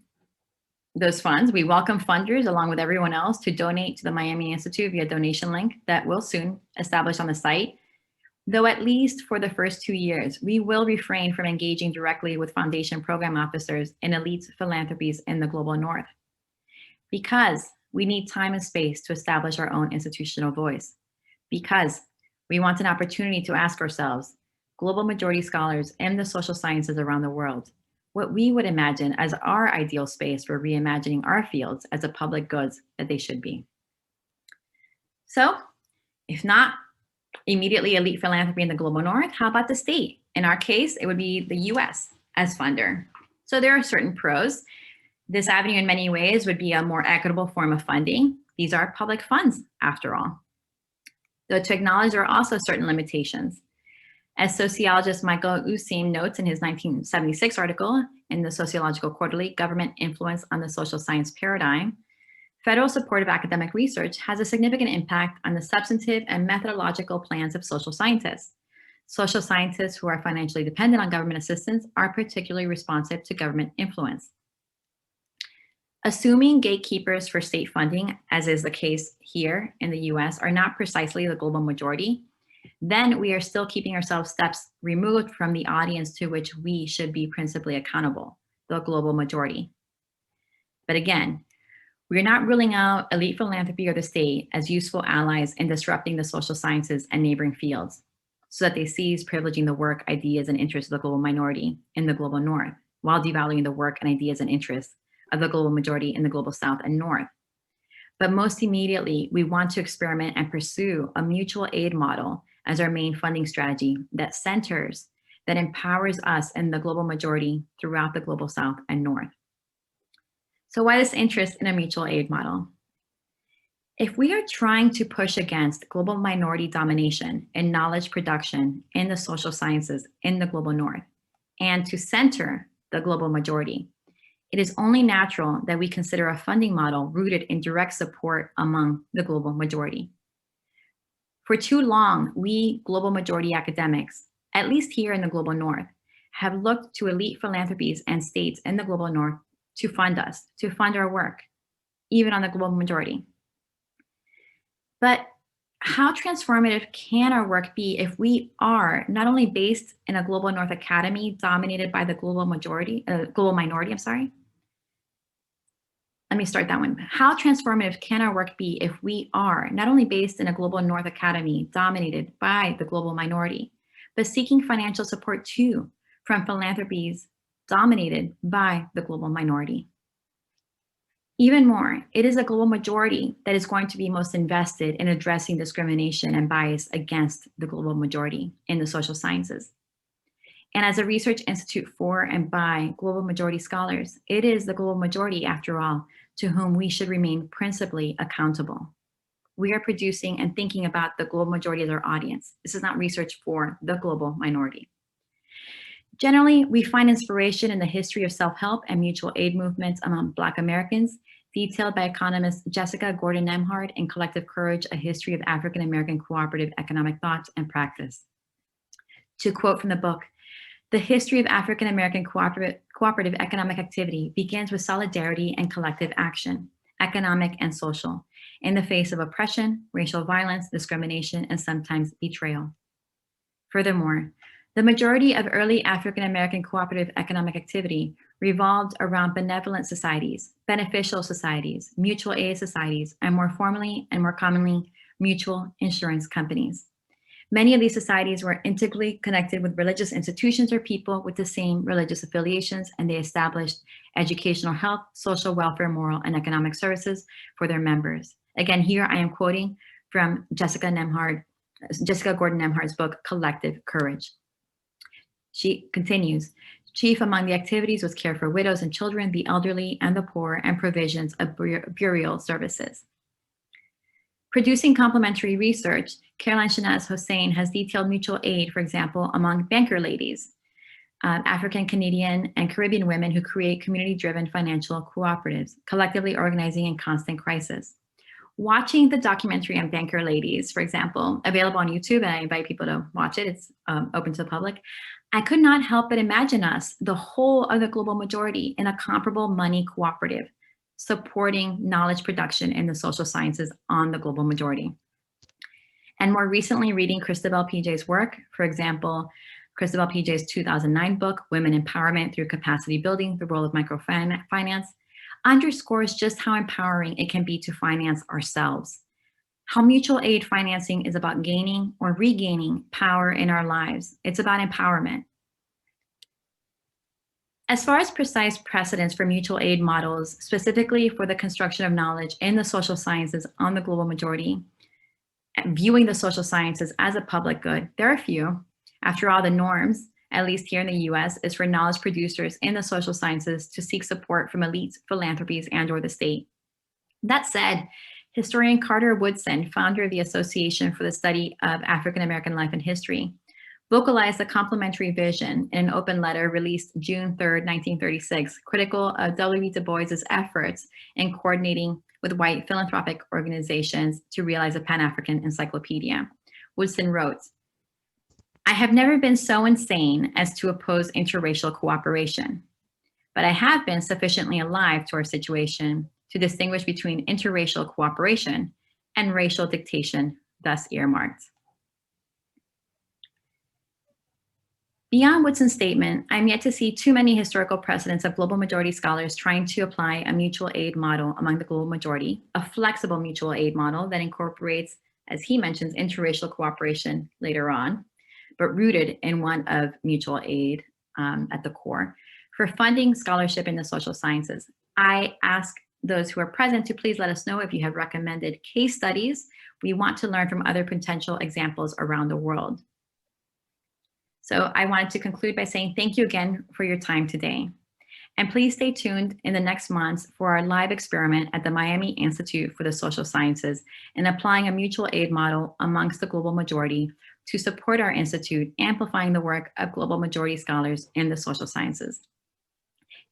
Speaker 1: those funds. We welcome funders, along with everyone else, to donate to the Miami Institute via donation link that will soon establish on the site. Though at least for the first 2 years, we will refrain from engaging directly with foundation program officers in elite philanthropies in the global north, because we need time and space to establish our own institutional voice, because we want an opportunity to ask ourselves, global majority scholars in the social sciences around the world, what we would imagine as our ideal space for reimagining our fields as a public goods that they should be. So, if not immediately elite philanthropy in the global north, how about the state? In our case, it would be the US as funder. So there are certain pros. This avenue in many ways would be a more equitable form of funding. These are public funds, after all. Though to acknowledge there are also certain limitations. As sociologist Michael Useem notes in his 1976 article in the Sociological Quarterly, Government Influence on the Social Science Paradigm, federal support of academic research has a significant impact on the substantive and methodological plans of social scientists. Social scientists who are financially dependent on government assistance are particularly responsive to government influence. Assuming gatekeepers for state funding, as is the case here in the US, are not precisely the global majority, then we are still keeping ourselves steps removed from the audience to which we should be principally accountable, the global majority. But again, we're not ruling out elite philanthropy or the state as useful allies in disrupting the social sciences and neighboring fields so that they cease privileging the work, ideas, and interests of the global minority in the global north, while devaluing the work and ideas and interests of the global majority in the global south and north. But most immediately, we want to experiment and pursue a mutual aid model as our main funding strategy that centers, that empowers us and the global majority throughout the global south and north. So why this interest in a mutual aid model? If we are trying to push against global minority domination in knowledge production in the social sciences in the global north, and to center the global majority, it is only natural that we consider a funding model rooted in direct support among the global majority. For too long, we global majority academics at least here in the global north, have looked to elite philanthropies and states in the global north to fund us, to fund our work, even on the global majority. But how transformative can our work be if we are not only based in a global north academy dominated by the global minority, I'm sorry. Let me start that one. How transformative can our work be if we are not only based in a global north academy dominated by the global minority, but seeking financial support too from philanthropies dominated by the global minority? Even more, it is a global majority that is going to be most invested in addressing discrimination and bias against the global majority in the social sciences. And as a research institute for and by global majority scholars, it is the global majority, after all, to whom we should remain principally accountable. We are producing and thinking about the global majority as our audience. This is not research for the global minority. Generally, we find inspiration in the history of self-help and mutual aid movements among Black Americans, detailed by economist Jessica Gordon-Nembhard in Collective Courage, A History of African American Cooperative Economic Thought and Practice. To quote from the book, "The history of African American cooperative economic activity begins with solidarity and collective action, economic and social, in the face of oppression, racial violence, discrimination, and sometimes betrayal." Furthermore, the majority of early African American cooperative economic activity revolved around benevolent societies, beneficial societies, mutual aid societies, and more formally and more commonly, mutual insurance companies. Many of these societies were integrally connected with religious institutions or people with the same religious affiliations, and they established educational, health, social welfare, moral, and economic services for their members. Again, here I am quoting from Jessica Gordon-Nembhard's book, Collective Courage. She continues, "Chief among the activities was care for widows and children, the elderly, and the poor, and provisions of burial services." Producing complementary research, Caroline Shanaz Hossain has detailed mutual aid, for example, among banker ladies, African, Canadian, and Caribbean women who create community-driven financial cooperatives, collectively organizing in constant crisis. Watching the documentary on banker ladies, for example, available on YouTube, and I invite people to watch it, it's open to the public, I could not help but imagine us, the whole of the global majority, in a comparable money cooperative, supporting knowledge production in the social sciences on the global majority. And more recently, reading Christabell P J's work, for example, Christabell P J's 2009 book, Women Empowerment Through Capacity Building, The Role of Microfinance, underscores just how empowering it can be to finance ourselves. How mutual aid financing is about gaining or regaining power in our lives. It's about empowerment. As far as precise precedents for mutual aid models, specifically for the construction of knowledge in the social sciences on the global majority, viewing the social sciences as a public good, there are few. After all, the norms, at least here in the US, is for knowledge producers in the social sciences to seek support from elites, philanthropies, and/or the state. That said, historian Carter Woodson, founder of the Association for the Study of African American Life and History, vocalized a complementary vision in an open letter released June 3rd, 1936, critical of W.E. Du Bois's efforts in coordinating with white philanthropic organizations to realize a Pan-African encyclopedia. Woodson wrote, "I have never been so insane as to oppose interracial cooperation, but I have been sufficiently alive to our situation to distinguish between interracial cooperation and racial dictation, thus earmarked." Beyond Woodson's statement, I'm yet to see too many historical precedents of global majority scholars trying to apply a mutual aid model among the global majority, a flexible mutual aid model that incorporates, as he mentions, interracial cooperation later on, but rooted in one of mutual aid at the core, for funding scholarship in the social sciences. I ask those who are present to please let us know if you have recommended case studies. We want to learn from other potential examples around the world. So I wanted to conclude by saying thank you again for your time today. And please stay tuned in the next months for our live experiment at the Miami Institute for the Social Sciences in applying a mutual aid model amongst the global majority to support our institute, amplifying the work of global majority scholars in the social sciences.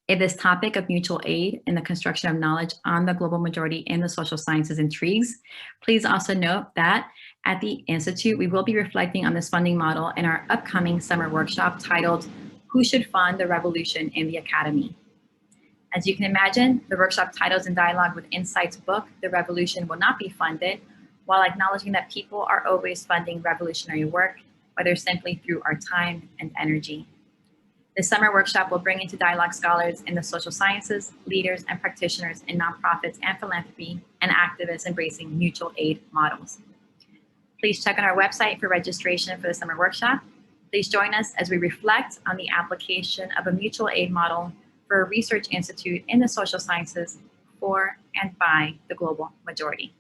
Speaker 1: If this topic of mutual aid in the construction of knowledge on the global majority in the social sciences intrigues, please also note that At the Institute, we will be reflecting on this funding model in our upcoming summer workshop titled, Who Should Fund the Revolution in the Academy? As you can imagine, the workshop titles in dialogue with Insight's book, The Revolution Will Not Be Funded, while acknowledging that people are always funding revolutionary work, whether simply through our time and energy. This summer workshop will bring into dialogue scholars in the social sciences, leaders and practitioners in nonprofits and philanthropy, and activists embracing mutual aid models. Please check on our website for registration for the summer workshop. Please join us as we reflect on the application of a mutual aid model for a research institute in the social sciences for and by the global majority.